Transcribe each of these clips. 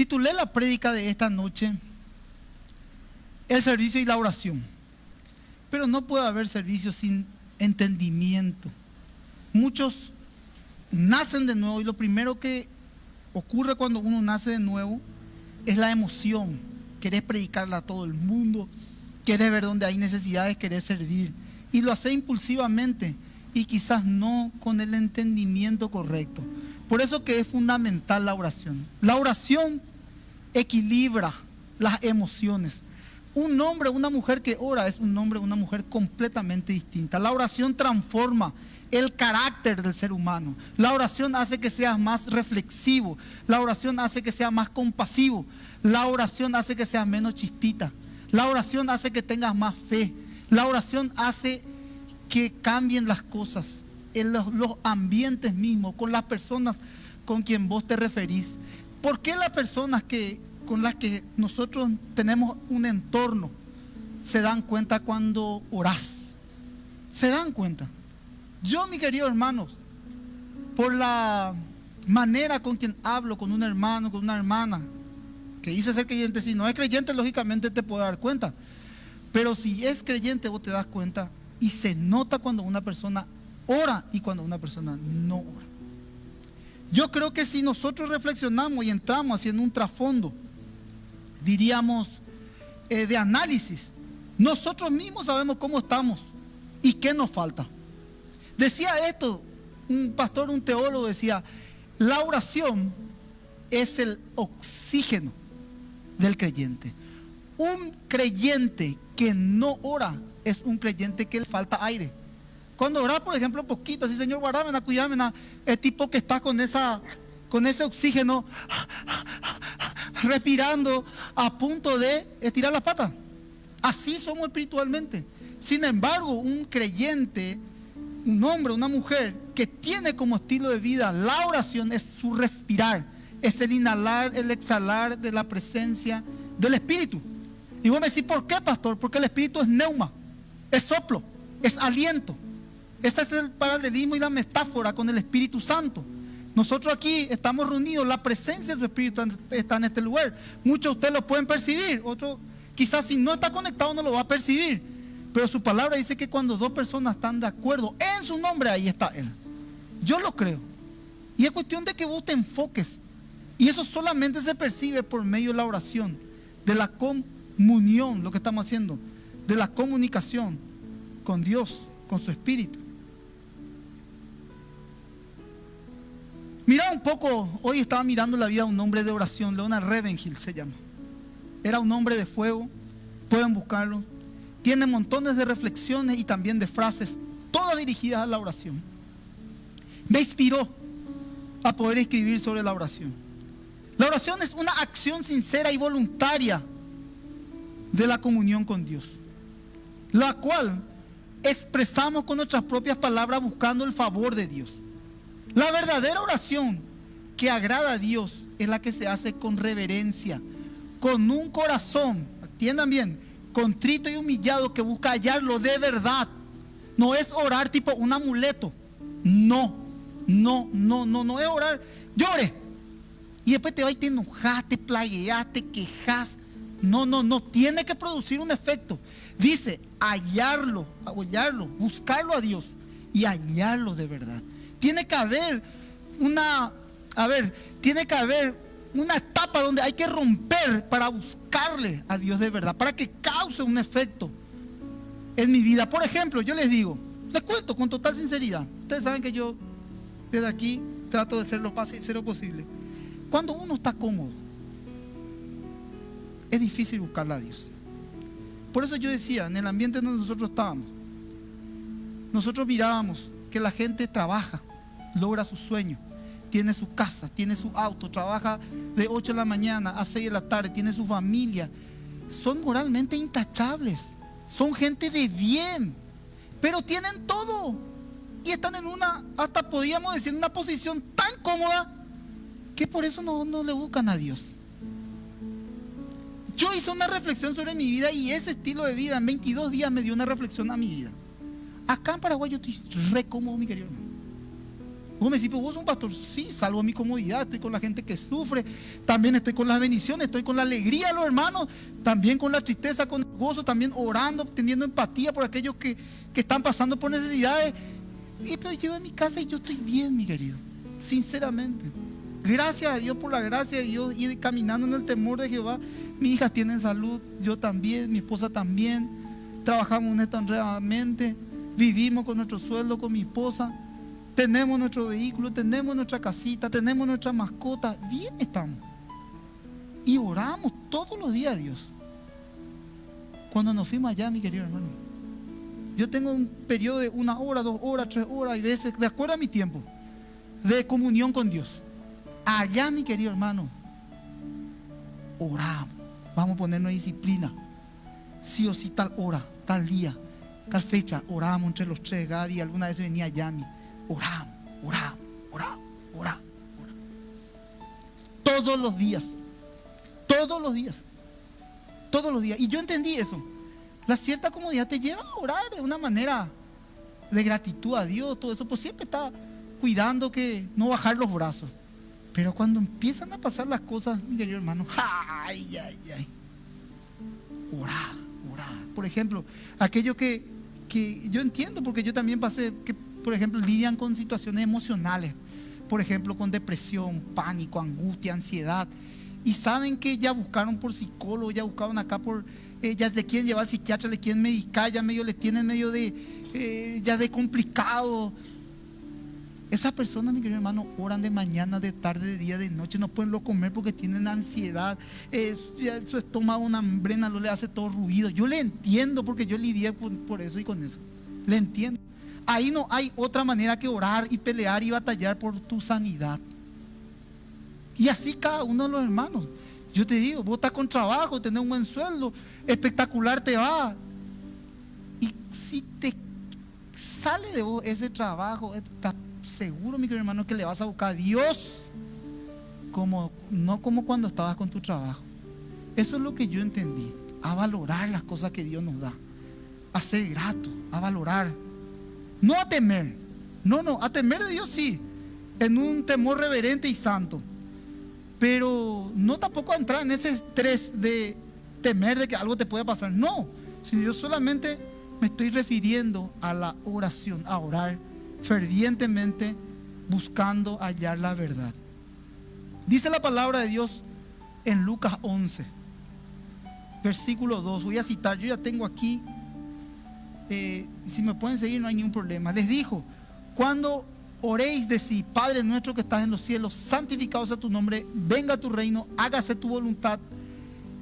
Titulé la prédica de esta noche el servicio y la oración. Pero no puede haber servicio sin entendimiento. Muchos nacen de nuevo y lo primero que ocurre cuando uno nace de nuevo es la emoción. Querés predicarla a todo el mundo, querés ver dónde hay necesidades, querés servir. Y lo hace impulsivamente y quizás no con el entendimiento correcto. Por eso que es fundamental la oración. La oración equilibra las emociones. Un hombre o una mujer que ora es un hombre o una mujer completamente distinta. La oración transforma el carácter del ser humano. La oración hace que seas más reflexivo. La oración hace que seas más compasivo. La oración hace que seas menos chispita. La oración hace que tengas más fe. La oración hace que cambien las cosas en los ambientes mismos, con las personas con quien vos te referís. ¿Por qué las personas con las que nosotros tenemos un entorno se dan cuenta cuando orás? Se dan cuenta. Yo, mis queridos hermanos, por la manera con quien hablo con un hermano, con una hermana que dice ser creyente, si no es creyente, lógicamente te puede dar cuenta. Pero si es creyente, vos te das cuenta y se nota cuando una persona ora y cuando una persona no ora. Yo creo que si nosotros reflexionamos y entramos así en un trasfondo, diríamos, de análisis, nosotros mismos sabemos cómo estamos y qué nos falta. Decía esto un pastor, un teólogo, decía: la oración es el oxígeno del creyente. Un creyente que no ora es un creyente que le falta aire. Cuando orás, por ejemplo, poquito, así: Señor, guardame, cuidame, el tipo que está con ese oxígeno, respirando, a punto de estirar la pata. Así somos espiritualmente. Sin embargo, un creyente, un hombre, una mujer que tiene como estilo de vida la oración, es su respirar, es el inhalar, el exhalar de la presencia del Espíritu. Y vos me decís: ¿por qué, pastor? Porque el Espíritu es neuma, es soplo, es aliento. Ese es el paralelismo y la metáfora con el Espíritu Santo. Nosotros aquí estamos reunidos, la presencia de su Espíritu está en este lugar. Muchos de ustedes lo pueden percibir, otros quizás si no está conectado no lo va a percibir. Pero su palabra dice que cuando dos personas están de acuerdo en su nombre, ahí está Él. Yo lo creo. Y es cuestión de que vos te enfoques. Y eso solamente se percibe por medio de la oración, de la comunión, lo que estamos haciendo, de la comunicación con Dios, con su Espíritu. Mira un poco, hoy estaba mirando la vida de un hombre de oración, Leonard Ravenhill se llama. Era un hombre de fuego, pueden buscarlo. Tiene montones de reflexiones y también de frases, todas dirigidas a la oración. Me inspiró a poder escribir sobre la oración. La oración es una acción sincera y voluntaria de la comunión con Dios, la cual expresamos con nuestras propias palabras buscando el favor de Dios. La verdadera oración que agrada a Dios es la que se hace con reverencia, con un corazón, atiendan bien, contrito y humillado, que busca hallarlo de verdad. No es orar tipo un amuleto. No es orar. Llore y después te vas y te enojas, te plagueas, te quejas. No, tiene que producir un efecto. Dice hallarlo, buscarlo a Dios y hallarlo de verdad. Tiene que haber una etapa donde hay que romper para buscarle a Dios de verdad, para que cause un efecto en mi vida. Por ejemplo, yo les cuento con total sinceridad. Ustedes saben que yo desde aquí trato de ser lo más sincero posible. Cuando uno está cómodo, es difícil buscarle a Dios. Por eso yo decía, en el ambiente donde nosotros estábamos, nosotros mirábamos que la gente trabaja, logra su sueño, tiene su casa, tiene su auto, trabaja de 8 de la mañana a 6 de la tarde, tiene su familia. Son moralmente intachables, son gente de bien, pero tienen todo y están en hasta podríamos decir, una posición tan cómoda que por eso no le buscan a Dios. Yo hice una reflexión sobre mi vida y ese estilo de vida en 22 días me dio una reflexión a mi vida. Acá en Paraguay yo estoy re cómodo, mi querido hermano. Vos me decís, pero vos sos un pastor. Sí, salvo mi comodidad, estoy con la gente que sufre, también estoy con las bendiciones, estoy con la alegría de los hermanos, también con la tristeza, con el gozo, también orando, teniendo empatía por aquellos que están pasando por necesidades. Pero llego a mi casa y yo estoy bien, mi querido, sinceramente. Gracias a Dios, por la gracia de Dios, ir caminando en el temor de Jehová. Mis hijas tienen salud, yo también, mi esposa también. Trabajamos honestamente, vivimos con nuestro sueldo, con mi esposa. Tenemos nuestro vehículo, tenemos nuestra casita, tenemos nuestra mascota. Bien estamos. Y oramos todos los días a Dios. Cuando nos fuimos allá, mi querido hermano, yo tengo un periodo de 1 hora, 2 horas, 3 horas, y veces, de acuerdo a mi tiempo, de comunión con Dios. Allá, mi querido hermano, oramos. Vamos a ponernos disciplina. Sí o sí, tal hora, tal día, tal fecha. Oramos entre los tres. Gaby alguna vez venía a Yami. Oramos. Todos los días. Y yo entendí eso. La cierta comodidad te lleva a orar de una manera de gratitud a Dios, todo eso. Pues siempre está cuidando que no bajar los brazos. Pero cuando empiezan a pasar las cosas, mi querido hermano, orar. Por ejemplo, aquello que yo entiendo, porque yo también pasé, que por ejemplo lidian con situaciones emocionales, por ejemplo con depresión, pánico, angustia, ansiedad, y saben que ya buscaron por psicólogo, ya buscaron acá por, ya le quieren llevar al psiquiatra, le quieren medicar, ya medio le tienen medio de, ya de complicado. Esas personas, mi querido hermano, oran de mañana, de tarde, de día, de noche, no pueden lo comer porque tienen ansiedad, su estómago, una hambrena, no le hace todo ruido. Yo le entiendo porque yo lidié por eso y con eso. Le entiendo. Ahí no hay otra manera que orar y pelear y batallar por tu sanidad. Y así cada uno de los hermanos. Yo te digo, vos estás con trabajo, tenés un buen sueldo, espectacular te va. Y si te sale de vos ese trabajo, estás seguro, mi querido hermano, que le vas a buscar a Dios no como cuando estabas con tu trabajo. Eso es lo que yo entendí. A valorar las cosas que Dios nos da, a ser grato, a valorar, no a temer. No, a temer de Dios sí, en un temor reverente y santo, pero no tampoco a entrar en ese estrés de temer de que algo te pueda pasar. No, sino yo solamente me estoy refiriendo a la oración, a orar fervientemente, buscando hallar la verdad. Dice la palabra de Dios en Lucas 11, versículo 2. Voy a citar, yo ya tengo aquí, si me pueden seguir no hay ningún problema. Les dijo: cuando oréis, decid: Padre nuestro que estás en los cielos, santificado sea tu nombre, venga tu reino, hágase tu voluntad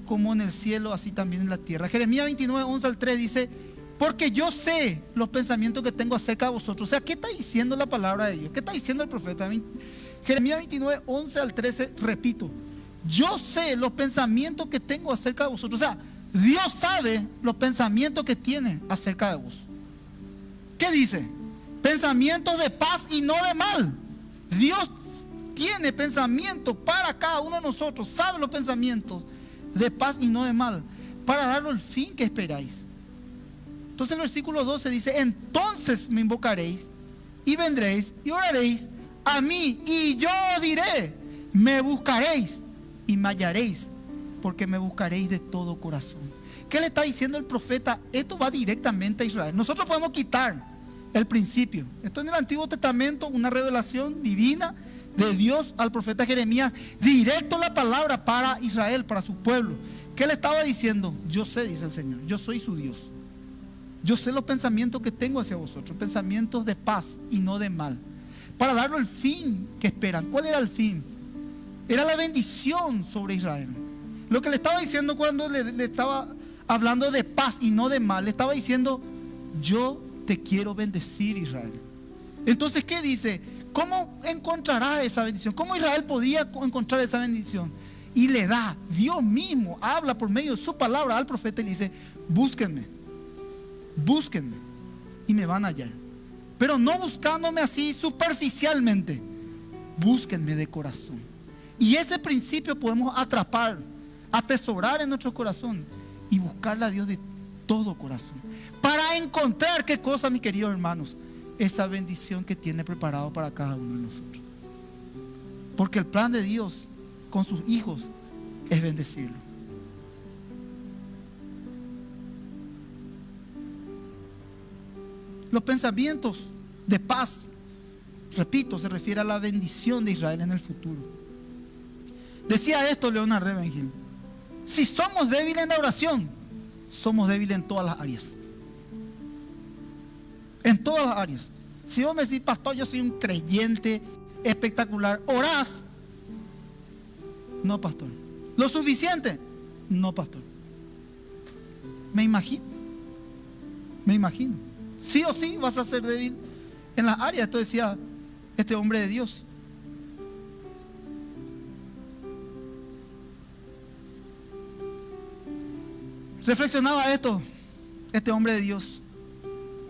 como en el cielo, así también en la tierra. Jeremías 29, 11 al 3 dice: porque yo sé los pensamientos que tengo acerca de vosotros. O sea, ¿qué está diciendo la palabra de Dios? ¿Qué está diciendo el profeta? Jeremías 29, 11 al 13, repito: yo sé los pensamientos que tengo acerca de vosotros. O sea, Dios sabe los pensamientos que tiene acerca de vos. ¿Qué dice? Pensamientos de paz y no de mal. Dios tiene pensamientos para cada uno de nosotros. Sabe los pensamientos de paz y no de mal, para darnos el fin que esperáis. Entonces el versículo 12 dice: entonces me invocaréis y vendréis y oraréis a mí y yo os diré: me buscaréis y me hallaréis, porque me buscaréis de todo corazón. ¿Qué le está diciendo el profeta? Esto va directamente a Israel. Nosotros podemos quitar el principio. Esto en el Antiguo Testamento, una revelación divina de Dios al profeta Jeremías, directo la palabra para Israel, para su pueblo. ¿Qué le estaba diciendo? Yo sé, dice el Señor, yo soy su Dios. Yo sé los pensamientos que tengo hacia vosotros, pensamientos de paz y no de mal, para darle el fin que esperan. ¿Cuál era el fin? Era la bendición sobre Israel. Lo que le estaba diciendo cuando le estaba hablando de paz y no de mal, le estaba diciendo: yo te quiero bendecir, Israel. Entonces, ¿qué dice? ¿Cómo encontrará esa bendición? ¿Cómo Israel podría encontrar esa bendición? Y le da, Dios mismo habla por medio de su palabra al profeta y le dice: búsquenme y me van a hallar. Pero no buscándome así superficialmente, búsquenme de corazón. Y ese principio podemos atrapar, atesorar en nuestro corazón y buscarle a Dios de todo corazón, para encontrar, ¿qué cosa, mis queridos hermanos? esa bendición que tiene preparado para cada uno de nosotros. Porque el plan de Dios con sus hijos es bendecirlo. Los pensamientos de paz, repito, se refiere a la bendición de Israel en el futuro. Decía esto Leonard Ravenhill: si somos débiles en la oración, somos débiles en todas las áreas. En todas las áreas. Si vos me decís, pastor, yo soy un creyente espectacular, ¿orás? No, pastor. ¿Lo suficiente? No, pastor. Me imagino. Sí o sí vas a ser débil en las áreas. Esto decía este hombre de Dios. Reflexionaba esto este hombre de Dios.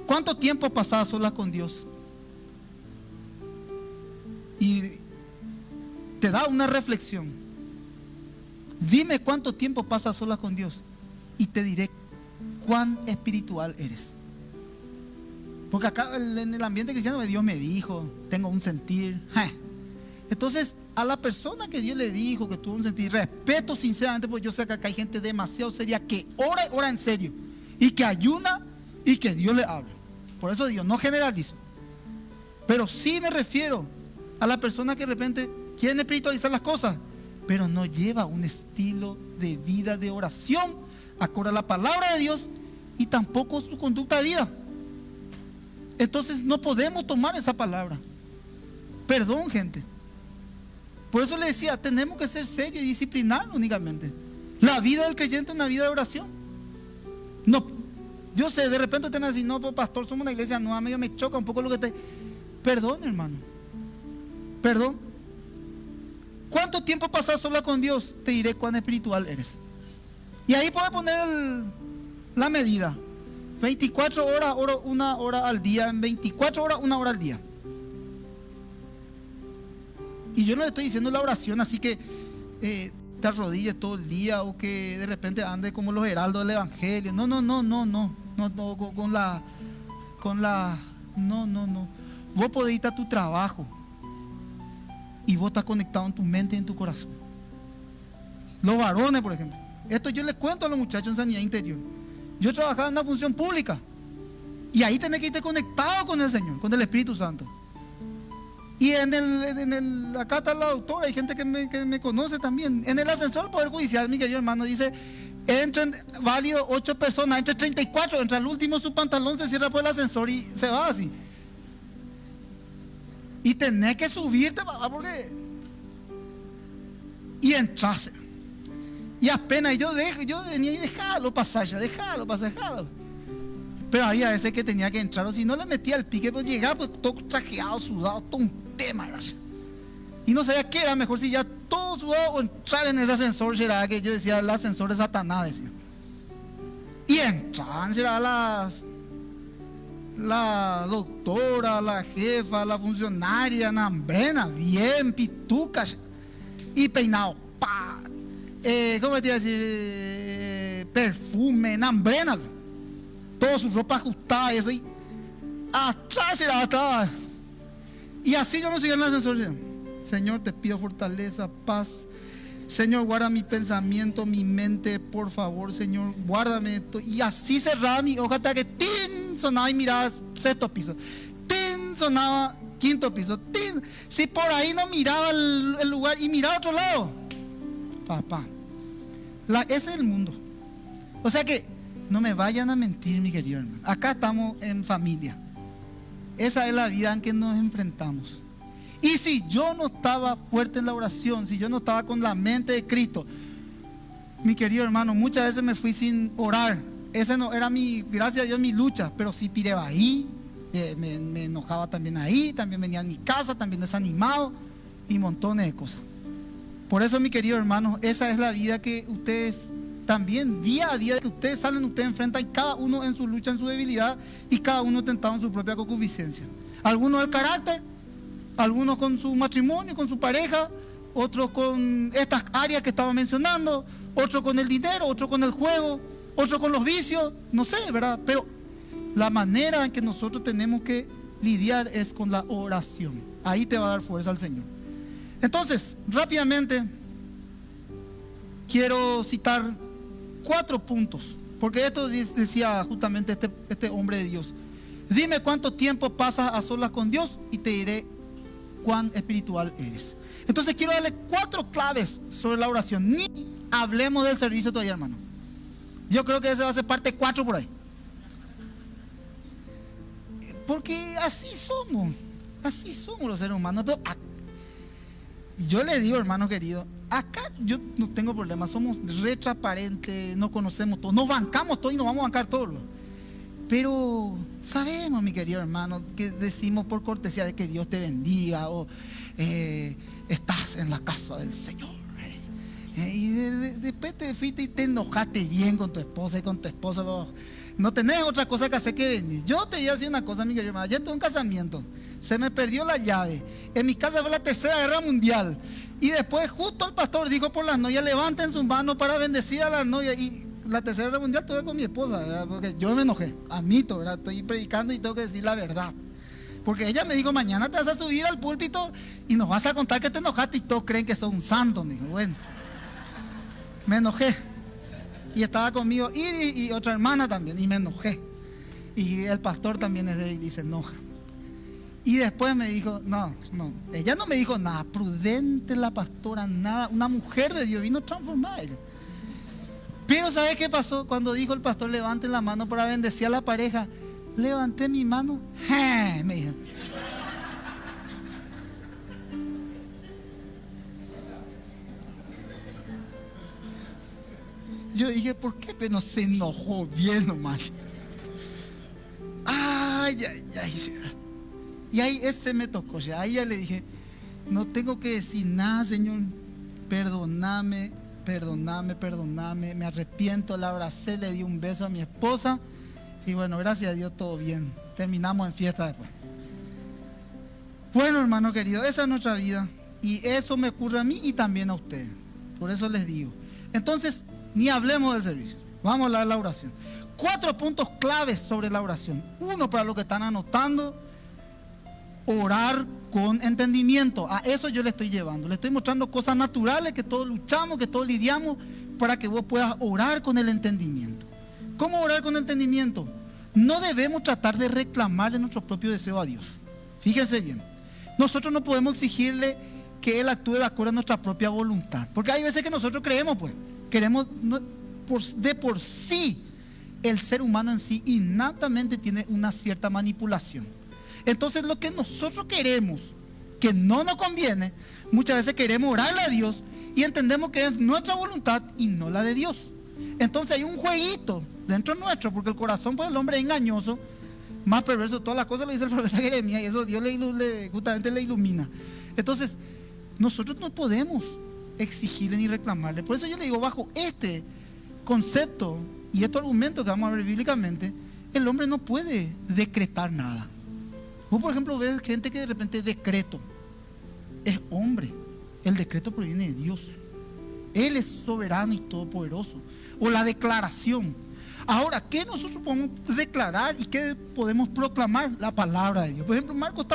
¿Cuánto tiempo pasaba solas con Dios? Y te da una reflexión. Dime cuánto tiempo pasas solas con Dios y te diré cuán espiritual eres. Porque acá en el ambiente cristiano Dios me dijo, tengo un sentir. Entonces a la persona que Dios le dijo que tuvo un sentir, respeto sinceramente, porque yo sé que acá hay gente demasiado seria que ora en serio y que ayuna y que Dios le habla. Por eso Dios no generalizo, pero sí me refiero a la persona que de repente quiere espiritualizar las cosas, pero no lleva un estilo de vida de oración acorde a la palabra de Dios y tampoco su conducta de vida. Entonces no podemos tomar esa palabra. Perdón, gente. Por eso le decía, tenemos que ser serios y disciplinarnos únicamente. La vida del creyente es una vida de oración. No, yo sé, de repente usted me dice, no, pues, pastor, somos una iglesia nueva, medio me choca un poco lo que te... Perdón, hermano. Perdón. ¿Cuánto tiempo pasas sola con Dios? Te diré cuán espiritual eres. Y ahí puedes poner la medida. 24 horas, una hora al día. En 24 horas, una hora al día. Y yo no le estoy diciendo la oración así que te arrodilles todo el día o que de repente andes como los heraldos del evangelio. No, no. Vos podés irte a tu trabajo y vos estás conectado en tu mente y en tu corazón. Los varones, por ejemplo. Esto yo les cuento a los muchachos en sanidad interior. Yo trabajaba en una función pública y ahí tenés que irte conectado con el Señor, con el Espíritu Santo. Y acá está la doctora, hay gente que me conoce también. En el ascensor del Poder Judicial, mi querido hermano, dice, entran válido 8 personas, entre 34, entra el último, su pantalón se cierra por el ascensor y se va así. Y tenés que subirte, porque... Y entrase. Y apenas yo venía y déjalo pasar. Pero había veces que tenía que entrar, o si no le metía el pique, pues llegaba pues, todo trajeado, sudado, todo un tema. Y no sabía qué era mejor, si ya todo sudado o entrar en ese ascensor. Será que yo decía, el ascensor de Satanás, decía. Y entraban, será la doctora, la jefa, la funcionaria, nambrena, bien, pitucas y peinado, pa. ¿Cómo te iba a decir? Perfume, nambrena. Toda su ropa ajustada y eso. Y atrás era hasta. Y así yo no seguía en el ascensor. Señor, te pido fortaleza, paz. Señor, guarda mi pensamiento, mi mente, por favor, Señor, guárdame esto. Y así cerraba mi hoja hasta que ¡tin! Sonaba y miraba 6º piso. ¡Tin! Sonaba 5º piso. ¡Tin! Si por ahí no miraba el lugar y miraba a otro lado. Papá. Ese es el mundo. O sea que no me vayan a mentir, mi querido hermano. Acá estamos en familia. Esa es la vida en que nos enfrentamos. Y si yo no estaba fuerte en la oración, si yo no estaba con la mente de Cristo, mi querido hermano, muchas veces me fui sin orar. Ese no era gracias a Dios, mi lucha. Pero sí pireba ahí, me enojaba también ahí, también venía a mi casa, también desanimado y montones de cosas. Por eso, mi querido hermano, esa es la vida que ustedes también, día a día que ustedes salen, ustedes enfrentan, y cada uno en su lucha, en su debilidad, y cada uno tentado en su propia concupiscencia. Algunos el carácter, algunos con su matrimonio, con su pareja, otros con estas áreas que estaba mencionando, otros con el dinero, otros con el juego, otros con los vicios, no sé, ¿verdad? Pero la manera en que nosotros tenemos que lidiar es con la oración. Ahí te va a dar fuerza el Señor. Entonces, rápidamente, quiero citar 4 puntos, porque esto decía justamente este hombre de Dios. Dime cuánto tiempo pasas a solas con Dios y te diré cuán espiritual eres. Entonces quiero darle 4 claves sobre la oración. Ni hablemos del servicio todavía, hermano. Yo creo que ese va a ser parte 4 por ahí. Porque así somos los seres humanos. Pero yo le digo, hermano querido, acá yo no tengo problema, somos re transparentes, nos conocemos todos, nos bancamos todos y nos vamos a bancar todos. Pero sabemos, mi querido hermano, que decimos por cortesía de que Dios te bendiga o estás en la casa del Señor. Y después te fuiste y te enojaste bien con tu esposa y con tu esposo. No tenés otra cosa que hacer que venir. Yo te voy a decir una cosa, mi querido hermano. Ayer tuve un casamiento, se me perdió la llave. En mi casa fue la Tercera Guerra Mundial. Y después justo el pastor dijo por las novias, levanten sus manos para bendecir a las novias. Y la Tercera Guerra Mundial tuve con mi esposa, ¿verdad? Porque yo me enojé, admito, ¿verdad? Estoy predicando y tengo que decir la verdad. Porque ella me dijo, mañana te vas a subir al púlpito y nos vas a contar que te enojaste y todos creen que sos un santo. Me dijo, bueno, me enojé. Y estaba conmigo Iris y otra hermana también, y me enojé. Y el pastor también es débil y se enoja. Y después me dijo, no, ella no me dijo nada, prudente la pastora, nada, una mujer de Dios, vino transformada ella. Pero ¿sabes qué pasó? Cuando dijo el pastor, levanten la mano para bendecir a la pareja, levanté mi mano, me dijo. Yo dije, ¿por qué? Pero no se enojó bien nomás. Ay. Y ahí ese me tocó. Ahí ya le dije, no tengo que decir nada, Señor. Perdóname. Me arrepiento. La abracé, le di un beso a mi esposa. Y bueno, gracias a Dios, todo bien. Terminamos en fiesta después. Bueno, hermano querido, esa es nuestra vida. Y eso me ocurre a mí y también a ustedes. Por eso les digo. Entonces, ni hablemos del servicio. Vamos a hablar de la oración. 4 puntos claves sobre la oración. 1, para los que están anotando, orar con entendimiento. A eso yo le estoy llevando. Le estoy mostrando cosas naturales que todos luchamos, que todos lidiamos, para que vos puedas orar con el entendimiento. ¿Cómo orar con entendimiento? No debemos tratar de reclamarle nuestro propio deseo a Dios. Fíjense bien. Nosotros no podemos exigirle que Él actúe de acuerdo a nuestra propia voluntad. Porque hay veces que nosotros queremos de por sí, el ser humano en sí innatamente tiene una cierta manipulación. Entonces lo que nosotros queremos, que no nos conviene, muchas veces queremos orarle a Dios y entendemos que es nuestra voluntad y no la de Dios. Entonces hay un jueguito dentro nuestro, porque el corazón pues, del hombre es engañoso, más perverso, todas las cosas lo dice el profeta Jeremías, y eso Dios justamente le ilumina. Entonces nosotros no podemos exigirle ni reclamarle. Por eso yo le digo, bajo este concepto y estos argumentos que vamos a ver bíblicamente, el hombre no puede decretar nada. Vos, por ejemplo, ves gente que de repente decreto. Es hombre. El decreto proviene de Dios. Él es soberano y todopoderoso. O la declaración. Ahora, ¿qué nosotros podemos declarar y qué podemos proclamar? La palabra de Dios. Por ejemplo, Marcos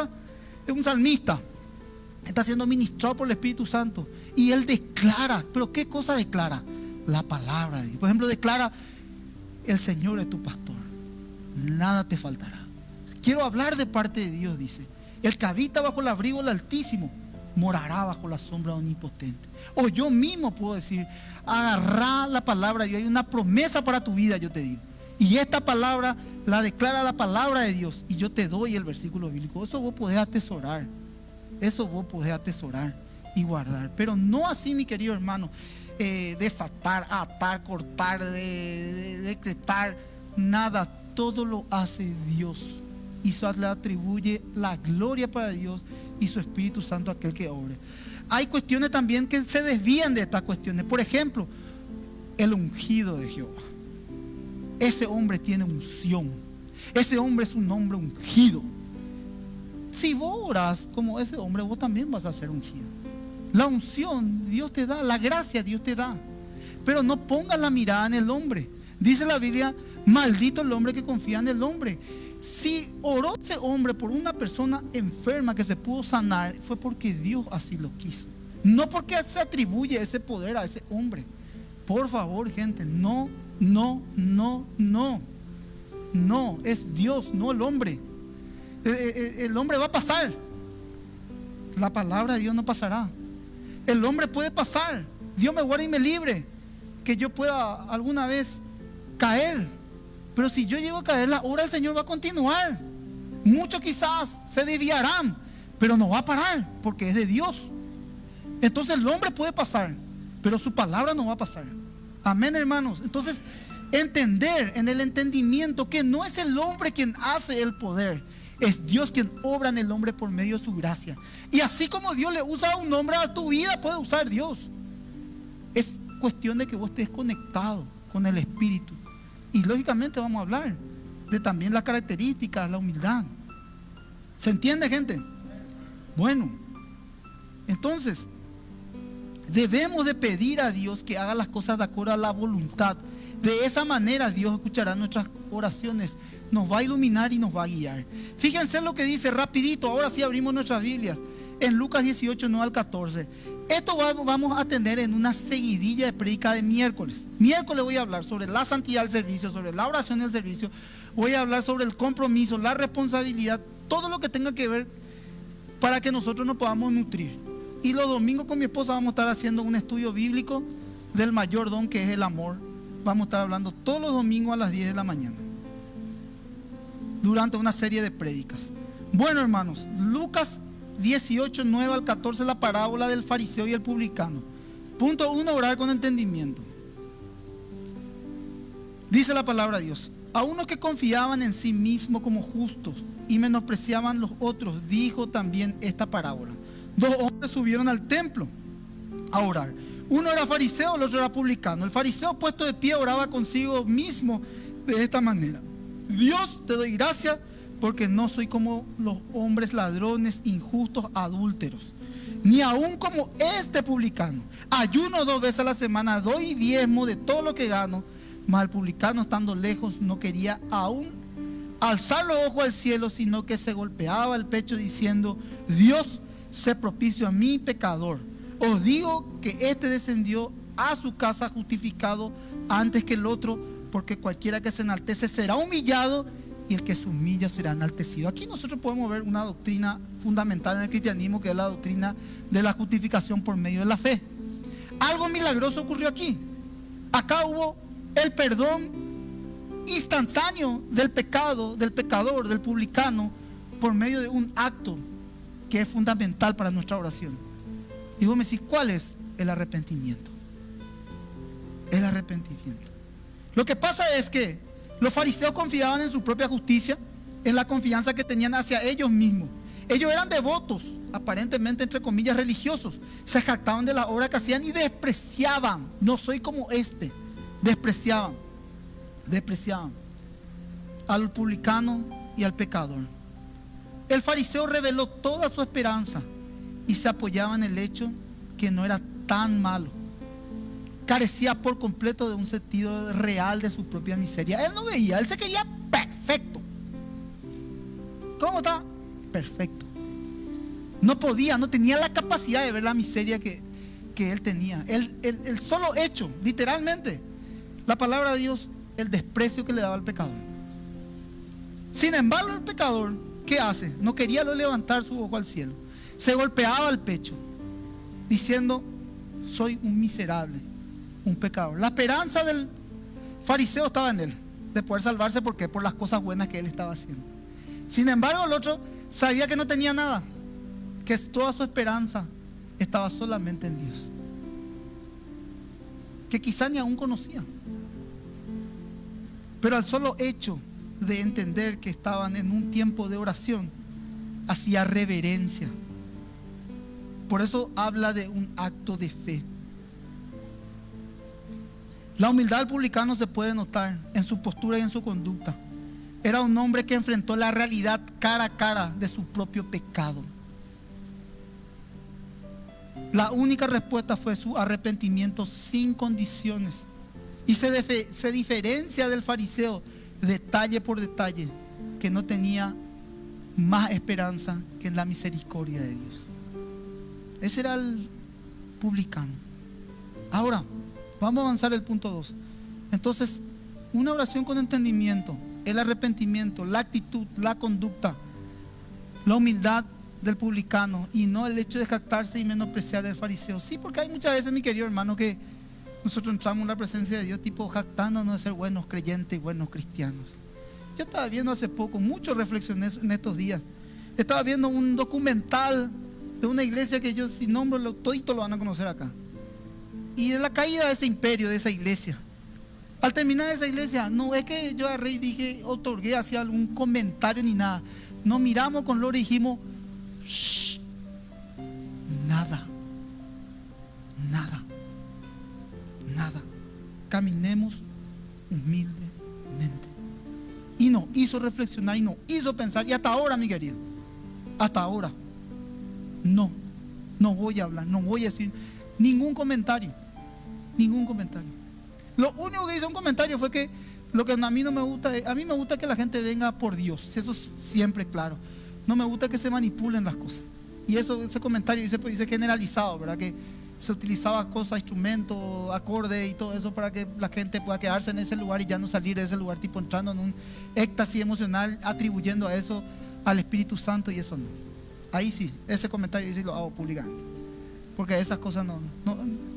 es un salmista. Está siendo ministrado por el Espíritu Santo. Y él declara. ¿Pero qué cosa declara? La palabra de Dios. Por ejemplo, declara: el Señor es tu pastor, nada te faltará. Quiero hablar de parte de Dios, dice: el que habita bajo el abrigo del Altísimo morará bajo la sombra omnipotente. O yo mismo puedo decir: agarrá la palabra de Dios. Hay una promesa para tu vida, yo te digo. Y esta palabra la declara la palabra de Dios. Y yo te doy el versículo bíblico. Eso vos podés atesorar. Eso vos podés atesorar y guardar. Pero no así, mi querido hermano, desatar, atar, cortar, decretar. Nada, todo lo hace Dios. Y se le atribuye la gloria para Dios y su Espíritu Santo a aquel que obre. Hay cuestiones también que se desvían de estas cuestiones. Por ejemplo, el ungido de Jehová. Ese hombre tiene unción. Ese hombre es un hombre ungido. Si vos orás como ese hombre, vos también vas a ser ungido. La unción Dios te da, la gracia Dios te da. Pero no pongas la mirada en el hombre. Dice la Biblia: maldito el hombre que confía en el hombre. Si oró ese hombre por una persona enferma que se pudo sanar, fue porque Dios así lo quiso. No porque se atribuye ese poder a ese hombre. Por favor, gente, no, es Dios, no el hombre. El hombre va a pasar. La palabra de Dios no pasará. El hombre puede pasar. Dios me guarde y me libre que yo pueda alguna vez caer. Pero si yo llego a caer, la obra del Señor va a continuar. Muchos quizás se desviarán, pero no va a parar porque es de Dios. Entonces el hombre puede pasar, pero su palabra no va a pasar. Amén, hermanos. Entonces, entender en el entendimiento que no es el hombre quien hace el poder, es Dios quien obra en el hombre por medio de su gracia. Y así como Dios le usa a un hombre a tu vida, puede usar Dios. Es cuestión de que vos estés conectado con el Espíritu. Y lógicamente vamos a hablar de también las características, la humildad. ¿Se entiende, gente? Bueno, entonces debemos de pedir a Dios que haga las cosas de acuerdo a la voluntad. De esa manera Dios escuchará nuestras oraciones, nos va a iluminar y nos va a guiar. Fíjense lo que dice rapidito, ahora sí abrimos nuestras Biblias, en Lucas 18, 9 al 14. Esto vamos a tener en una seguidilla de prédica de miércoles. Miércoles voy a hablar sobre la santidad del servicio, sobre la oración del servicio. Voy a hablar sobre el compromiso, la responsabilidad, todo lo que tenga que ver para que nosotros nos podamos nutrir. Y los domingos con mi esposa vamos a estar haciendo un estudio bíblico del mayor don que es el amor. Vamos a estar hablando todos los domingos a las 10 de la mañana durante una serie de prédicas. Bueno, hermanos, Lucas 18, 9 al 14, la parábola del fariseo y el publicano. Punto 1, orar con entendimiento. Dice la palabra de Dios: a unos que confiaban en sí mismos como justos y menospreciaban los otros, dijo también esta parábola. Dos hombres subieron al templo a orar. Uno era fariseo, el otro era publicano. El fariseo, puesto de pie, oraba consigo mismo de esta manera: Dios, te doy gracias porque no soy como los hombres ladrones, injustos, adúlteros, ni aún como este publicano. Ayuno 2 veces a la semana, doy diezmo de todo lo que gano. Mas el publicano, estando lejos, no quería aún alzar los ojos al cielo, sino que se golpeaba el pecho diciendo: Dios, sé propicio a mí, pecador. Os digo que este descendió a su casa justificado antes que el otro, porque cualquiera que se enaltece será humillado, y el que se humilla será enaltecido. Aquí nosotros podemos ver una doctrina fundamental en el cristianismo, que es la doctrina de la justificación por medio de la fe. Algo milagroso ocurrió aquí. Acá hubo el perdón instantáneo del pecado, del pecador, del publicano, por medio de un acto que es fundamental para nuestra oración. Y vos me decís, ¿cuál es? El arrepentimiento. El arrepentimiento. Lo que pasa es que los fariseos confiaban en su propia justicia, en la confianza que tenían hacia ellos mismos. Ellos eran devotos, aparentemente entre comillas religiosos. Se jactaban de la obra que hacían y despreciaban. No soy como este. Despreciaban al publicano y al pecador. El fariseo reveló toda su esperanza y se apoyaba en el hecho que no era tan malo. Carecía por completo de un sentido real de su propia miseria. Él no veía, él se quería perfecto. ¿Cómo está? Perfecto. No podía, no tenía la capacidad de ver la miseria que él tenía. El solo hecho, literalmente, la palabra de Dios, el desprecio que le daba al pecador. Sin embargo, el pecador, ¿qué hace? No quería levantar su ojo al cielo. Se golpeaba el pecho, diciendo: soy un miserable, un pecador. La esperanza del fariseo estaba en él, de poder salvarse. ¿Por qué? Por las cosas buenas que él estaba haciendo. Sin embargo, el otro sabía que no tenía nada, que toda su esperanza estaba solamente en Dios, que quizá ni aún conocía. Pero al solo hecho de entender que estaban en un tiempo de oración, hacía reverencia. Por eso habla de un acto de fe. La humildad del publicano se puede notar en su postura y en su conducta. Era un hombre que enfrentó la realidad cara a cara de su propio pecado. La única respuesta fue su arrepentimiento sin condiciones. Y se diferencia del fariseo detalle por detalle, que no tenía más esperanza que en la misericordia de Dios. Ese era el publicano. Ahora, vamos a avanzar el punto 2. Entonces, una oración con entendimiento, el arrepentimiento, la actitud, la conducta, la humildad del publicano y no el hecho de jactarse y menospreciar del fariseo. Sí, porque hay muchas veces, mi querido hermano, que nosotros entramos en la presencia de Dios tipo jactándonos de ser buenos creyentes y buenos cristianos. Yo estaba viendo hace poco, mucho reflexioné en estos días. Estaba viendo un documental de una iglesia que yo, sin nombre, todito lo van a conocer acá. Y de la caída de ese imperio, de esa iglesia. Al terminar esa iglesia, no es que yo agarré y dije, otorgué hacia algún comentario ni nada. Nos miramos con Lore y dijimos, shh, nada, nada, nada. Caminemos humildemente. Y nos hizo reflexionar y nos hizo pensar. Y hasta ahora, mi querido, hasta ahora, no voy a hablar, no voy a decir ningún comentario. Ningún comentario. Lo único que hizo un comentario fue que lo que a mí no me gusta, a mí me gusta que la gente venga por Dios. Eso es siempre claro. No me gusta que se manipulen las cosas. Y ese comentario dice generalizado, ¿verdad? Que se utilizaba cosas, instrumentos, acordes y todo eso para que la gente pueda quedarse en ese lugar y ya no salir de ese lugar, tipo entrando en un éxtasis emocional, atribuyendo a eso al Espíritu Santo, y eso no. Ahí sí, ese comentario sí lo hago públicamente. Porque esas cosas no.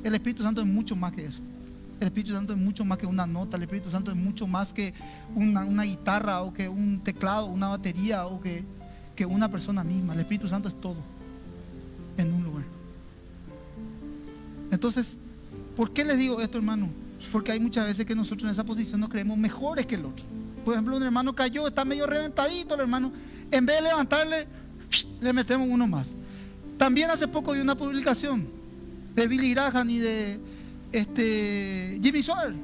El Espíritu Santo es mucho más que eso. El Espíritu Santo es mucho más que una nota. El Espíritu Santo es mucho más que una guitarra, o que un teclado, una batería, o que una persona misma. El Espíritu Santo es todo en un lugar. Entonces, ¿por qué les digo esto, hermano? Porque hay muchas veces que nosotros en esa posición nos creemos mejores que el otro. Por ejemplo, un hermano cayó, está medio reventadito el hermano. En vez de levantarle, le metemos uno más. También hace poco vi una publicación de Billy Graham y de Jimmy Swaggart.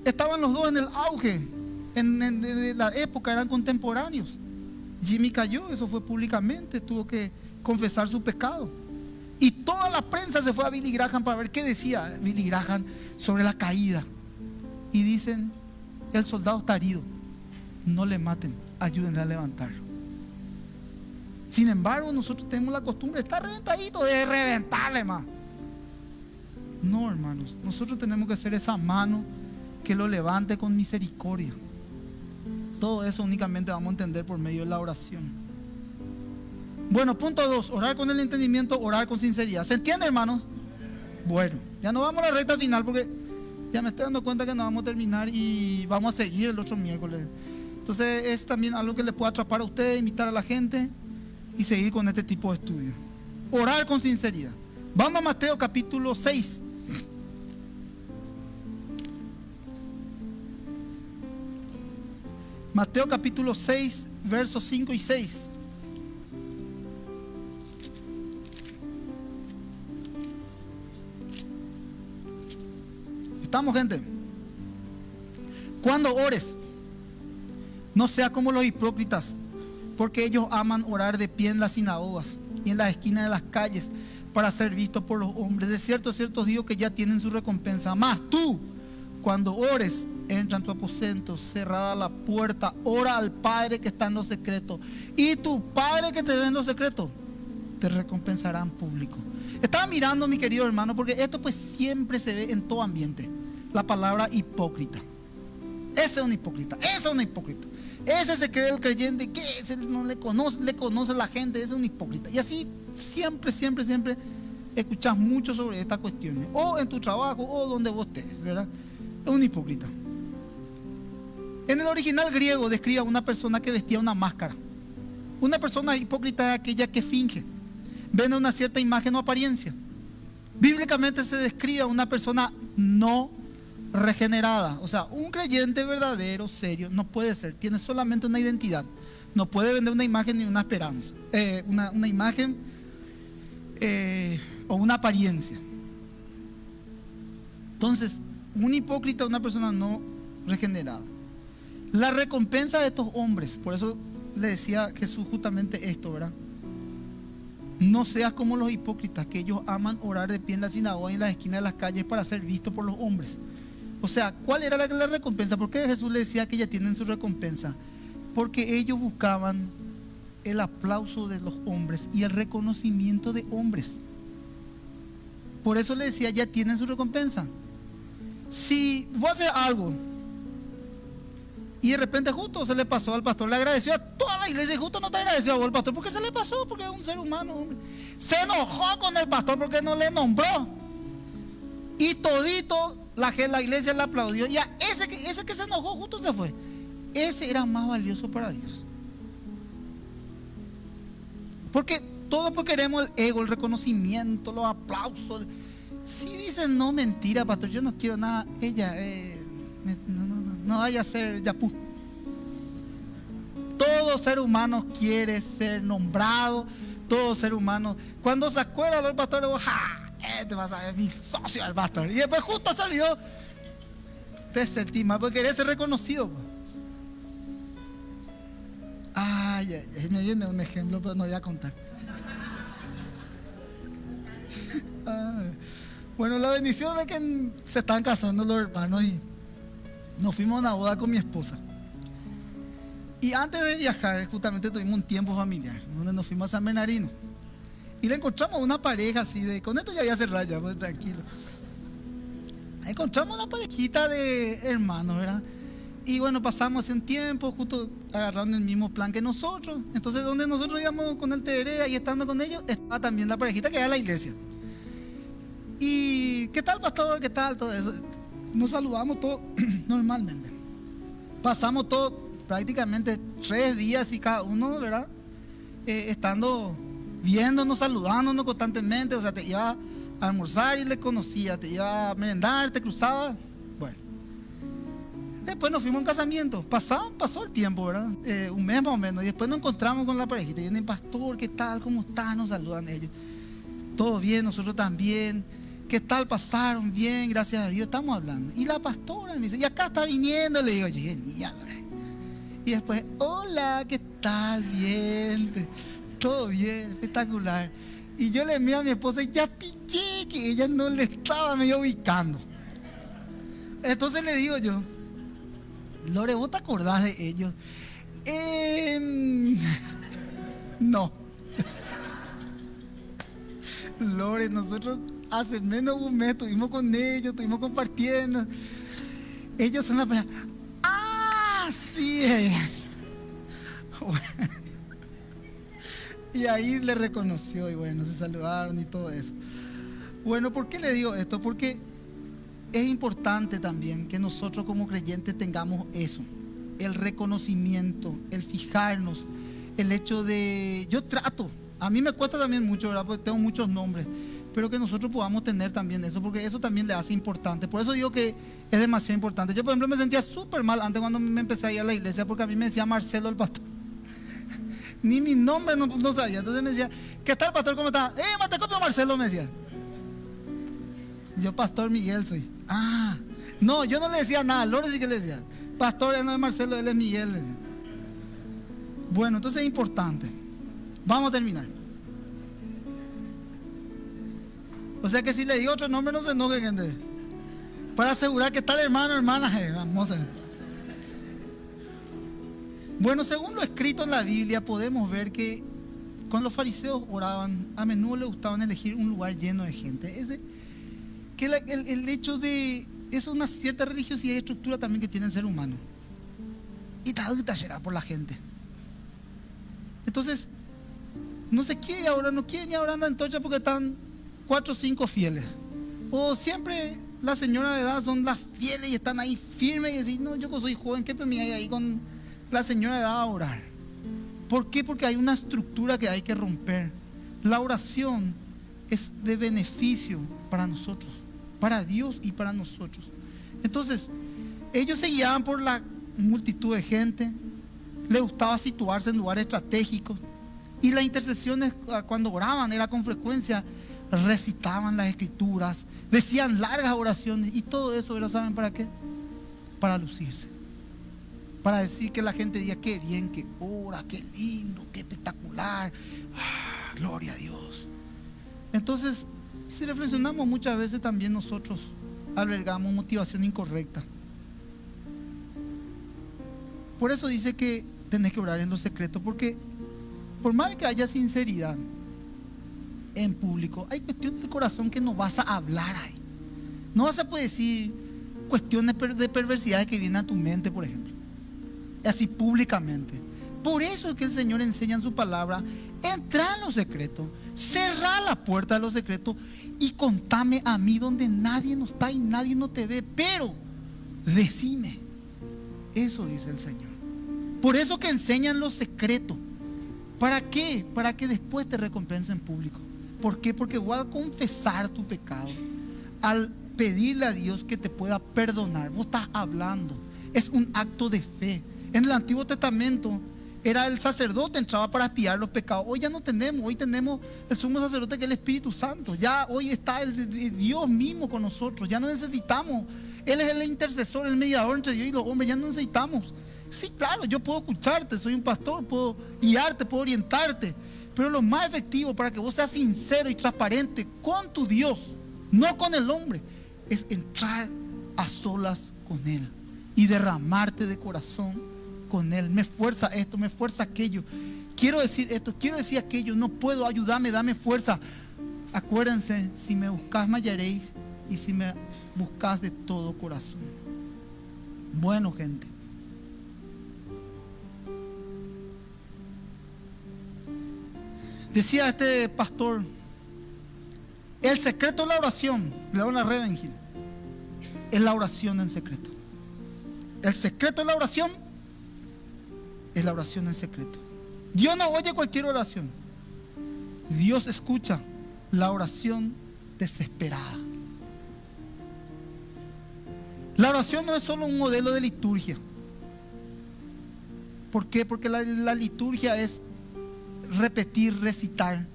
Estaban los dos en el auge, de la época, eran contemporáneos. Jimmy cayó, eso fue públicamente, tuvo que confesar su pecado. Y toda la prensa se fue a Billy Graham para ver qué decía Billy Graham sobre la caída. Y dicen, el soldado está herido, no le maten, ayúdenle a levantarlo. Sin embargo, nosotros tenemos la costumbre de estar reventadito, de reventarle más. No, hermanos, nosotros tenemos que ser esa mano que lo levante con misericordia. Todo eso únicamente vamos a entender por medio de la oración. Bueno, punto 2, orar con el entendimiento, orar con sinceridad. ¿Se entiende, hermanos? Bueno, ya nos vamos a la recta final porque ya me estoy dando cuenta que nos vamos a terminar y vamos a seguir el otro miércoles. Entonces es también algo que les puede atrapar a ustedes, invitar a la gente y seguir con este tipo de estudio. Orar con sinceridad. Vamos a Mateo capítulo 6. Mateo capítulo 6, versos 5 y 6. ¿Estamos, gente? Cuando ores, no seas como los hipócritas, porque ellos aman orar de pie en las sinagogas y en las esquinas de las calles para ser vistos por los hombres. De cierto digo que ya tienen su recompensa. Mas tú, cuando ores, entra en tu aposento, cerrada la puerta, ora al Padre que está en lo secreto, y tu Padre que te ve en lo secreto te recompensará en público. Estaba mirando, mi querido hermano, porque esto pues siempre se ve en todo ambiente, la palabra hipócrita. Ese es un hipócrita, ese es un hipócrita, ese se cree el creyente, que ese no le conoce la gente, ese es un hipócrita. Y así siempre escuchas mucho sobre estas cuestiones, o en tu trabajo, o donde vos estés, ¿verdad? Es un hipócrita. En el original griego describe a una persona que vestía una máscara. Una persona hipócrita es aquella que finge, vende una cierta imagen o apariencia. Bíblicamente se describe a una persona no regenerada. O sea, un creyente verdadero, serio, no puede ser, tiene solamente una identidad. No puede vender una imagen ni una esperanza, una imagen o una apariencia. Entonces, un hipócrita es una persona no regenerada. La recompensa de estos hombres, por eso le decía Jesús justamente esto, ¿verdad? No seas como los hipócritas, que ellos aman orar de pie en la sinagoga y en las esquinas de las calles para ser vistos por los hombres. O sea, ¿cuál era la recompensa? ¿Por qué Jesús le decía que ya tienen su recompensa? Porque ellos buscaban el aplauso de los hombres y el reconocimiento de hombres. Por eso le decía, ya tienen su recompensa. Si vos haces algo y de repente justo se le pasó al pastor, le agradeció a toda la iglesia y justo no te agradeció a vos el pastor, porque se le pasó, porque es un ser humano, hombre. Se enojó con el pastor porque no le nombró. Y todito la iglesia le aplaudió. Y a ese que se enojó justo se fue. Ese era más valioso para Dios. Porque todos pues queremos el ego, el reconocimiento, los aplausos. Si dicen no, mentira, pastor, yo no quiero nada. Ella, no vaya a ser yapú. Todo ser humano quiere ser nombrado. Todo ser humano, cuando se acuerda del pastor, digo, ¡ja! Este vas a ver mi socio al pastor. Y después justo salió, te sentí mal porque querés ser reconocido. Ay, me viene un ejemplo, pero no voy a contar. Bueno, la bendición de que se están casando los hermanos y nos fuimos a una boda con mi esposa. Y antes de viajar, justamente tuvimos un tiempo familiar, donde nos fuimos a San Bernardino. Y le encontramos una pareja así de, con esto ya voy a cerrar ya, pues tranquilo. Encontramos una parejita de hermanos, ¿verdad? Y bueno, pasamos hace un tiempo, justo agarraron el mismo plan que nosotros. Entonces, donde nosotros íbamos con el Terea y estando con ellos, estaba también la parejita que era la iglesia. Y, ¿qué tal, pastor? ¿Qué tal? Todo eso. Nos saludamos todos normalmente. Pasamos todos prácticamente 3 días y cada uno, ¿verdad? Estando viéndonos, saludándonos constantemente. O sea, te iba a almorzar y le conocía, te iba a merendar, te cruzaba. Bueno, después nos fuimos a un casamiento. Pasó el tiempo, ¿verdad? Un mes más o menos. Y después nos encontramos con la parejita. Y viene el pastor, ¿qué tal? ¿Cómo están? Nos saludan ellos. Todo bien, nosotros también. ¿Qué tal? Pasaron bien, gracias a Dios. Estamos hablando. Y la pastora me dice, y acá está viniendo. Le digo, genial, ¿verdad? Y después, hola, ¿qué tal? Bien, todo bien, espectacular. Y yo le miro a mi esposa y ya pillé que ella no le estaba medio ubicando. Entonces le digo yo, Lore, ¿vos te acordás de ellos? No. Lore, nosotros hace menos de un mes estuvimos con ellos, estuvimos compartiendo. Ellos son la pareja. Sí. Y ahí le reconoció y bueno, se saludaron y todo eso. Bueno, ¿por qué le digo esto? Porque es importante también que nosotros como creyentes tengamos eso, el reconocimiento, el fijarnos, el hecho de, yo trato, a mí me cuesta también mucho, ¿verdad? Porque tengo muchos nombres, pero que nosotros podamos tener también eso, porque eso también le hace importante. Por eso digo que es demasiado importante. Yo, por ejemplo, me sentía súper mal antes cuando me empecé a ir a la iglesia, porque a mí me decía Marcelo el pastor. Ni mi nombre no sabía. Entonces me decía, ¿qué tal, pastor? ¿Cómo está? Te copio Marcelo, me decía. Yo, pastor Miguel soy. No, yo no le decía nada. Lore sí que le decía, pastor, él no es Marcelo, él es Miguel. Bueno, entonces es importante. Vamos a terminar. O sea que si le digo otro nombre no se enoje, gente. Para asegurar que tal hermano, hermana, vamos a ver. Bueno, según lo escrito en la Biblia, podemos ver que cuando los fariseos oraban, a menudo les gustaban elegir un lugar lleno de gente. Que el hecho de, eso es una cierta religiosidad y estructura también que tiene el ser humano. Y será por la gente. Entonces, no quieren ahora andar en tocha porque están 4 o 5 fieles. O siempre las señoras de edad son las fieles y están ahí firmes y decir, no, yo soy joven, ¿qué me hay ahí con la señora de edad a orar? ¿Por qué? Porque hay una estructura que hay que romper. La oración es de beneficio para nosotros, para Dios y para nosotros. Entonces, ellos se guiaban por la multitud de gente, les gustaba situarse en lugares estratégicos. Y las intercesiones, cuando oraban, era con frecuencia, recitaban las escrituras, decían largas oraciones, y todo eso era, ¿saben para qué? Para lucirse, para decir que la gente diga, qué bien que ora, qué lindo, qué espectacular, gloria a Dios. Entonces, si reflexionamos, muchas veces también nosotros albergamos motivación incorrecta. Por eso dice que tenés que orar en lo secreto, porque por más que haya sinceridad en público, hay cuestiones del corazón que no vas a hablar ahí. No vas a poder decir cuestiones de perversidades que vienen a tu mente, por ejemplo, así públicamente. Por eso es que el Señor enseña en su palabra: entra en lo secreto, cerrá la puerta de lo secreto y contame a mí donde nadie no está y nadie no te ve, pero decime. Eso dice el Señor. Por eso que enseñan lo secreto. ¿Para qué? Para que después te recompense en público. ¿Por qué? Porque voy a confesar tu pecado. Al pedirle a Dios que te pueda perdonar, vos estás hablando. Es un acto de fe. En el Antiguo Testamento era el sacerdote, entraba para expiar los pecados. Hoy ya no tenemos, hoy tenemos el sumo sacerdote, que es el Espíritu Santo. Ya hoy está el Dios mismo con nosotros. Ya no necesitamos. Él es el intercesor, el mediador entre Dios y los hombres. Ya no necesitamos. Sí, claro, yo puedo escucharte, soy un pastor, puedo guiarte, puedo orientarte, pero lo más efectivo para que vos seas sincero y transparente con tu Dios, no con el hombre, es entrar a solas con Él y derramarte de corazón con Él. Me fuerza esto, me fuerza aquello, quiero decir esto, quiero decir aquello, no puedo, ayudarme, dame fuerza. Acuérdense: si me buscás me hallaréis, y si me buscás de todo corazón. Bueno, gente, decía este pastor: el secreto de la oración, Leona Revengil, es la oración en secreto. El secreto de la oración es la oración en secreto. Dios no oye cualquier oración. Dios escucha la oración desesperada. La oración no es solo un modelo de liturgia. ¿Por qué? Porque la liturgia es repetir, recitar.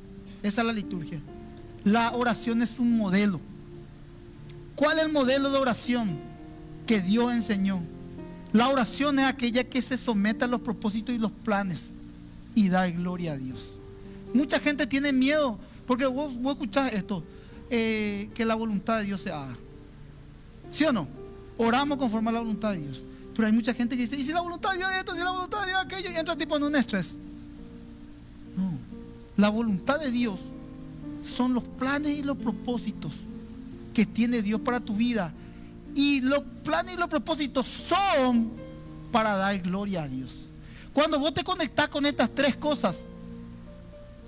Esa es la liturgia. La oración es un modelo. ¿Cuál es el modelo de oración que Dios enseñó? La oración es aquella que se somete a los propósitos y los planes y dar gloria a Dios. Mucha gente tiene miedo porque vos escuchás esto, que la voluntad de Dios se haga. ¿Sí o no? Oramos conforme a la voluntad de Dios. Pero hay mucha gente que dice: ¿y si la voluntad de Dios es esto? ¿Si la voluntad de Dios es aquello? Y entra tipo en un estrés. No, la voluntad de Dios son los planes y los propósitos que tiene Dios para tu vida. Y los planes y los propósitos son para dar gloria a Dios. Cuando vos te conectás con estas tres cosas,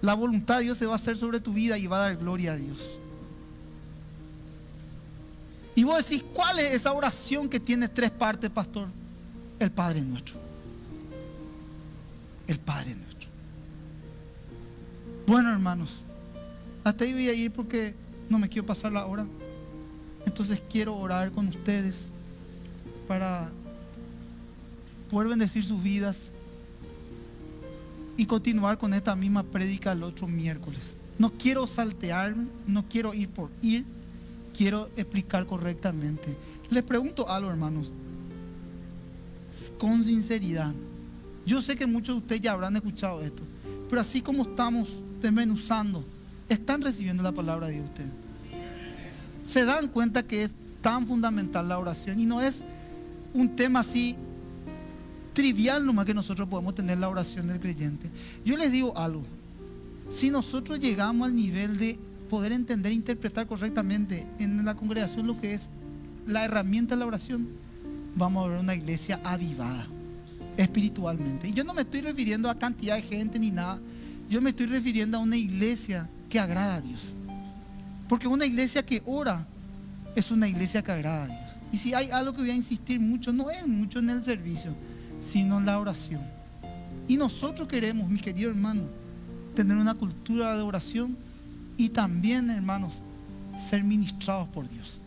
la voluntad de Dios se va a hacer sobre tu vida y va a dar gloria a Dios. Y vos decís: ¿cuál es esa oración que tiene tres partes, pastor? El Padre Nuestro. El Padre Nuestro. Bueno, hermanos, hasta ahí voy a ir porque no me quiero pasar la hora. Entonces quiero orar con ustedes para poder bendecir sus vidas y continuar con esta misma prédica el otro miércoles. No quiero saltearme, no quiero ir por ir, quiero explicar correctamente. Les pregunto algo, hermanos, con sinceridad. Yo sé que muchos de ustedes ya habrán escuchado esto, pero así como estamos desmenuzando, ¿están recibiendo la palabra de ustedes? ¿Se dan cuenta que es tan fundamental la oración y no es un tema así trivial nomás que nosotros podemos tener la oración del creyente? Yo les digo algo: si nosotros llegamos al nivel de poder entender e interpretar correctamente en la congregación lo que es la herramienta de la oración, vamos a ver una iglesia avivada espiritualmente. Y yo no me estoy refiriendo a cantidad de gente ni nada, yo me estoy refiriendo a una iglesia que agrada a Dios. Porque una iglesia que ora es una iglesia que agrada a Dios. Y si hay algo que voy a insistir mucho, no es mucho en el servicio, sino en la oración. Y nosotros queremos, mi querido hermano, tener una cultura de oración y también, hermanos, ser ministrados por Dios.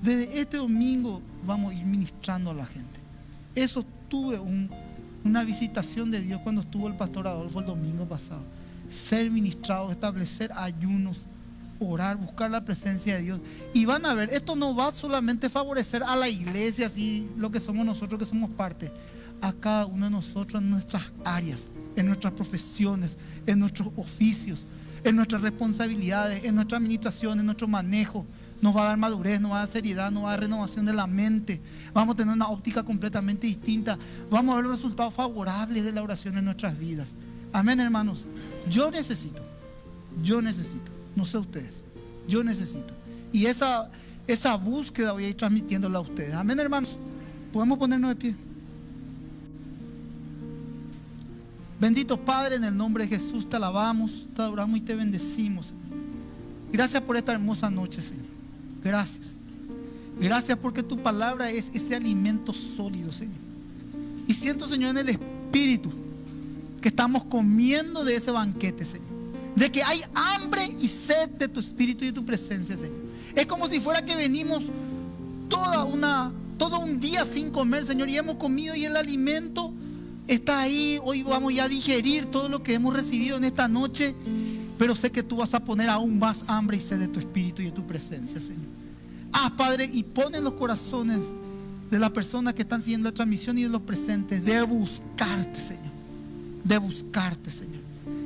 Desde este domingo vamos a ir ministrando a la gente. Eso tuve una visitación de Dios cuando estuvo el pastor Adolfo el domingo pasado. Ser ministrados, establecer ayunos, orar, buscar la presencia de Dios. Y van a ver, esto no va solamente a favorecer a la iglesia, así lo que somos nosotros que somos parte, a cada uno de nosotros en nuestras áreas, en nuestras profesiones, en nuestros oficios, en nuestras responsabilidades, en nuestra administración, en nuestro manejo. nos va a dar madurez, nos va a dar seriedad, nos va a dar renovación de la mente. Vamos a tener una óptica completamente distinta. Vamos a ver los resultados favorables de la oración en nuestras vidas. Amén, hermanos. Yo necesito, no sé ustedes, yo necesito. Y esa búsqueda voy a ir transmitiéndola a ustedes. Amén, hermanos. Podemos ponernos de pie. Bendito Padre, en el nombre de Jesús te alabamos, te adoramos y te bendecimos, Señor. Gracias por esta hermosa noche, Señor. Gracias. Gracias porque tu palabra es ese alimento sólido, Señor. Y siento, Señor, en el Espíritu que estamos comiendo de ese banquete, Señor. De que hay hambre y sed de tu Espíritu y de tu presencia, Señor. Es como si fuera que venimos todo un día sin comer, Señor, y hemos comido y el alimento está ahí. Hoy vamos ya a digerir todo lo que hemos recibido en esta noche, pero sé que tú vas a poner aún más hambre y sed de tu Espíritu y de tu presencia, Señor. Padre, y pon en los corazones de las personas que están siguiendo la transmisión y de los presentes de buscarte, Señor. De buscarte, Señor.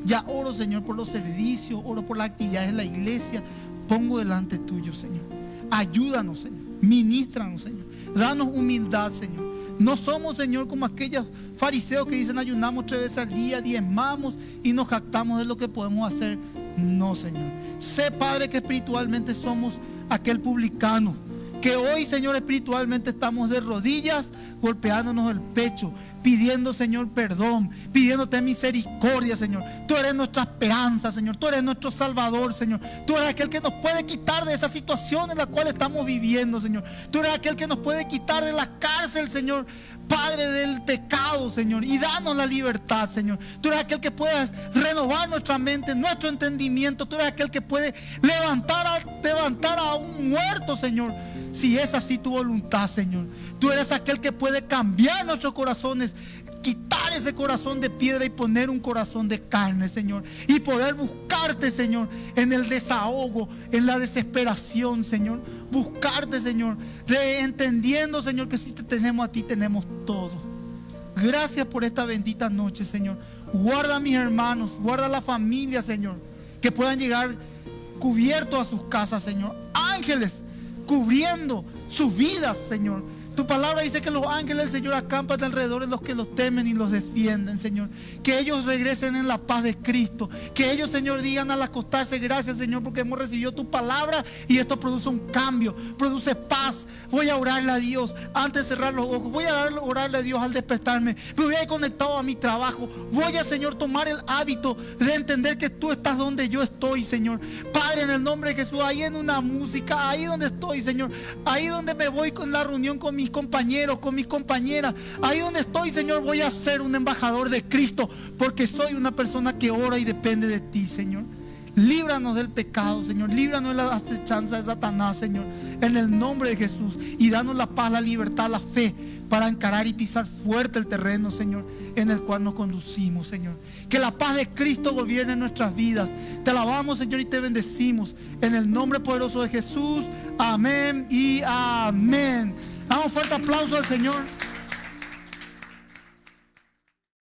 Ya oro, Señor, por los servicios, oro por las actividades de la iglesia. Pongo delante tuyo, Señor. Ayúdanos, Señor. Ministranos, Señor. Danos humildad, Señor. No somos, Señor, como aquellos fariseos que dicen ayunamos 3 veces al día, diezmamos y nos jactamos de lo que podemos hacer. No, Señor. Sé, Padre, que espiritualmente somos aquel publicano, que hoy, Señor, espiritualmente estamos de rodillas, golpeándonos el pecho, pidiendo, Señor, perdón, pidiéndote misericordia, Señor. Tú eres nuestra esperanza, Señor. Tú eres nuestro Salvador, Señor. Tú eres aquel que nos puede quitar de esa situación en la cual estamos viviendo, Señor. Tú eres aquel que nos puede quitar de la cárcel, Señor, Padre, del pecado, Señor, y danos la libertad, Señor. Tú eres aquel que puedes renovar nuestra mente, nuestro entendimiento. Tú eres aquel que puede levantar a un muerto, Señor, si es así tu voluntad, Señor. Tú eres aquel que puede cambiar nuestros corazones, quitar ese corazón de piedra y poner un corazón de carne, Señor, y poder buscarte, Señor, en el desahogo, en la desesperación, Señor. Buscarte, Señor, entendiendo, Señor, que si te tenemos a ti, tenemos todo. Gracias por esta bendita noche, Señor. Guarda a mis hermanos, guarda a la familia, Señor, que puedan llegar cubiertos a sus casas, Señor. Ángeles cubriendo sus vidas, Señor. Tu palabra dice que los ángeles del Señor acampan alrededor de los que los temen y los defienden, Señor. Que ellos regresen en la paz de Cristo. Que ellos, Señor, digan al acostarse: gracias, Señor, porque hemos recibido tu palabra y esto produce un cambio, produce paz. Voy a orarle a Dios antes de cerrar los ojos. Voy a orarle a Dios al despertarme. Me voy a ir conectado a mi trabajo. Voy a, Señor, tomar el hábito de entender que tú estás donde yo estoy, Señor. Padre, en el nombre de Jesús, ahí en una música, ahí donde estoy, Señor, ahí donde me voy con la reunión con mis compañeros, con mis compañeras, ahí donde estoy, Señor, voy a ser un embajador de Cristo, porque soy una persona que ora y depende de ti, Señor. Líbranos del pecado, Señor. Líbranos de la acechanza de Satanás, Señor, en el nombre de Jesús, y danos la paz, la libertad, la fe para encarar y pisar fuerte el terreno, Señor, en el cual nos conducimos, Señor. Que la paz de Cristo gobierne en nuestras vidas. Te alabamos, Señor, y te bendecimos en el nombre poderoso de Jesús. Amén y amén. Damos un fuerte aplauso al Señor.